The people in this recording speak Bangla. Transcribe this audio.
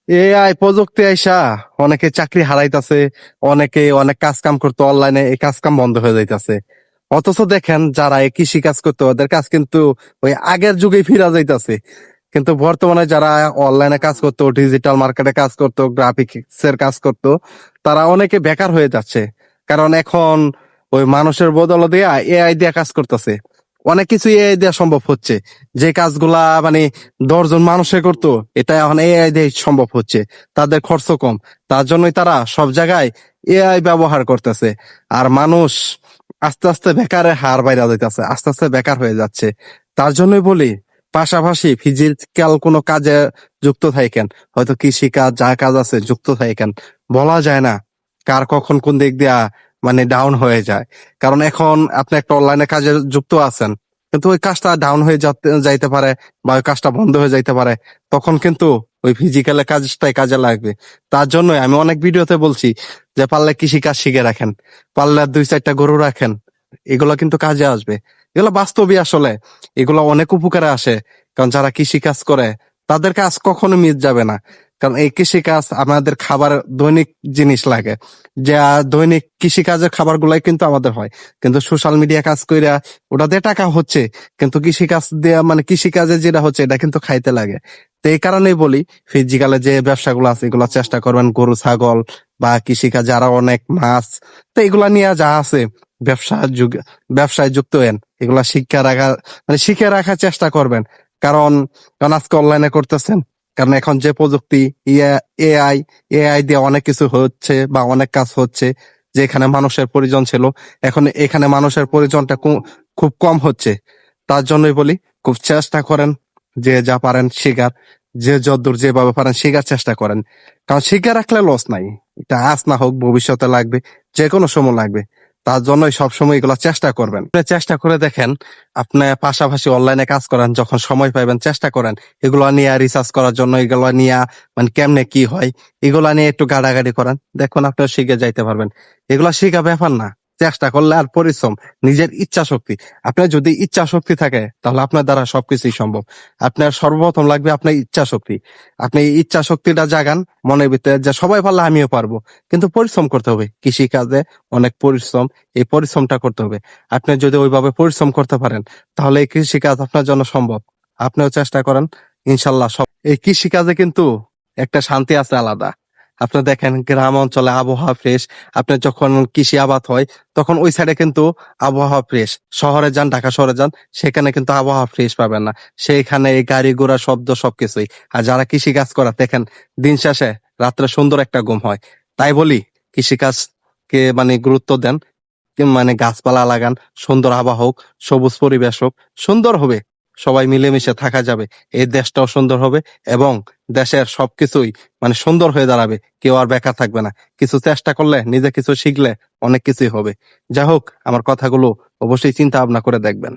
এআই প্রযুক্তি আইসা অনেকে চাকরি হারাইতাছে, অনেকে অনেক কাজ কাম করতো অনলাইনে, এই কাজ কাম বন্ধ হয়ে যাইতাছে। অথচ দেখেন যারা এই কৃষি কাজ করতো ওদের কাজ কিন্তু ওই আগের যুগে ফিরা যাইতাছে। কিন্তু বর্তমানে যারা অনলাইনে কাজ করতো, ডিজিটাল মার্কেটে কাজ করতো, গ্রাফিক্স এর কাজ করতো, তারা অনেকে বেকার হয়ে যাচ্ছে। কারণ এখন ওই মানুষের বদলে দিয়া এআই দিয়ে কাজ করতেছে। অনেক কিছু এআই দেওয়া সম্ভব হচ্ছে। যে কাজগুলা মানে 10 জন মানুষে করতো, এটা এখন এআই দিয়ে সম্ভব হচ্ছে। তাদের খরচ কম, তার জন্যই তারা সব জায়গায় এআই ব্যবহার করতেছে। আর মানুষ আস্তে আস্তে বেকারের হার বাইরা যাইতেছে, আস্তে আস্তে বেকার হয়ে যাচ্ছে। তার জন্যই বলি, পাশাপাশি ফিজিক্যাল কোনো কাজে যুক্ত থাকেন, হয়তো কৃষি কাজ যা কাজ আছে যুক্ত থাকেন। বলা যায় না কার কখন কোন দিক দিয়া মানে ডাউন হয়ে যায়। কারণ এখন আপনি একটা অনলাইনে কাজে যুক্ত আছেন, কিন্তু ওই কাজটা ডাউন হয়ে যাইতে পারে, বা ওই কাজটা বন্ধ হয়ে যাইতে পারে। তখন কিন্তু ওই ফিজিক্যাল কাজটাই কাজে লাগবে। তার জন্যই আমি অনেক ভিডিওতে বলছি যে পারলে কৃষি কাজ শিখে রাখেন, পারলে 2-4টা গরু রাখেন। এগুলো কিন্তু কাজে আসবে। এগুলো বাস্তবই আসলে, এগুলো অনেক উপকারে আসে। কারণ যারা কৃষি কাজ করে তাদের কাজ কখনো মিস যাবে না। কারণ এই কৃষি কাজ আমাদের খাবার, দৈনিক জিনিস লাগে। যা দৈনিক কৃষি কাজের খাবার গুলাই কিন্তু আমাদের হয়। কিন্তু সোশ্যাল মিডিয়া কাজ কইরা ওটা দিয়ে টাকা হচ্ছে, কিন্তু কৃষি কাজ দিয়ে মানে কৃষি কাজে যেটা হচ্ছে এটা কিন্তু খাইতে লাগে। তো এই কারণেই বলি, ফিজিক্যালে যে ব্যবসাগুলো আছে এগুলো চেষ্টা করবেন, গরু ছাগল বা কৃষি কাজে আরো অনেক মাছ, তো এগুলা নিয়ে যা আছে ব্যবসায় যুক্ত হেন। এগুলা শিক্ষা রাখা মানে শিখে রাখার চেষ্টা করবেন। কারণ কারণ আজকে অনলাইনে করতেছেন, কারণ এখন যে প্রযুক্তি, এআই এআই দিয়ে অনেক কিছু হচ্ছে বা অনেক কাজ হচ্ছে, যেখানে মানুষের প্রয়োজন ছিল এখন এখানে মানুষের প্রয়োজনটা খুব কম হচ্ছে। তার জন্যই বলি, খুব চেষ্টা করেন যে যা পারেন শিখার, যে যতদূর যেভাবে পারেন শিখার চেষ্টা করেন। কারণ শিখে রাখলে লস নাই, এটা আজ না হোক ভবিষ্যতে লাগবে, যে কোনো সময় লাগবে। তার জন্যই সবসময় এগুলো চেষ্টা করবেন। আপনি চেষ্টা করে দেখেন, আপনি পাশাপাশি অনলাইনে কাজ করেন, যখন সময় পাইবেন চেষ্টা করেন এগুলো নিয়ে রিসার্চ করার জন্য, এগুলো নিয়ে মানে কেমনে কি হয় এগুলা নিয়ে একটু গাড়াগাড়ি করেন, দেখুন আপনি শিখে যাইতে পারবেন। এগুলা শিখা ব্যাপার না, চেষ্টা করলে আর পরিশ্রম, নিজের ইচ্ছা শক্তি। আপনার যদি ইচ্ছা শক্তি থাকে তাহলে আপনার দ্বারা সবকিছুই সম্ভব। আপনার সর্বপ্রথম লাগবে আপনার ইচ্ছা শক্তি। আপনি এই ইচ্ছা শক্তিটা জাগান মনের ভিতরে, যে সবাই পারলে আমিও পারবো। কিন্তু পরিশ্রম করতে হবে, কৃষি কাজে অনেক পরিশ্রম, এই পরিশ্রমটা করতে হবে। আপনি যদি ওইভাবে পরিশ্রম করতে পারেন তাহলে এই কৃষি কাজ আপনার জন্য সম্ভব। আপনিও চেষ্টা করেন, ইনশাল্লাহ সব। এই কৃষি কাজে কিন্তু একটা শান্তি আছে আলাদা। আপনি দেখেন গ্রাম অঞ্চলে আবহাওয়া ফ্রেশ, আপনার যখন কৃষি আবাদ হয় তখন ওই সাইডে কিন্তু আবহাওয়া ফ্রেশ। শহরে যান, ঢাকা শহরে যান, সেখানে কিন্তু আবহাওয়া ফ্রেশ পাবেন না। সেইখানে এই গাড়ি ঘোড়া শব্দ সবকিছুই। আর যারা কৃষি কাজ করে দেখেন দিন শেষে রাত্রে সুন্দর একটা ঘুম হয়। তাই বলি, কৃষি কে মানে গুরুত্ব দেন, মানে গাছপালা লাগান, সুন্দর আবহাওয়া হোক, সবুজ পরিবেশ হোক, সুন্দর হবে। সবাই মিলেমিশে থাকা যাবে, এই দেশটাও সুন্দর হবে, এবং দেশের সবকিছুই মানে সুন্দর হয়ে দাঁড়াবে। কেউ আর বেকার থাকবে না। কিছু চেষ্টা করলে, নিজে কিছু শিখলে অনেক কিছুই হবে। যাই হোক, আমার কথাগুলো অবশ্যই চিন্তা ভাবনা করে দেখবেন।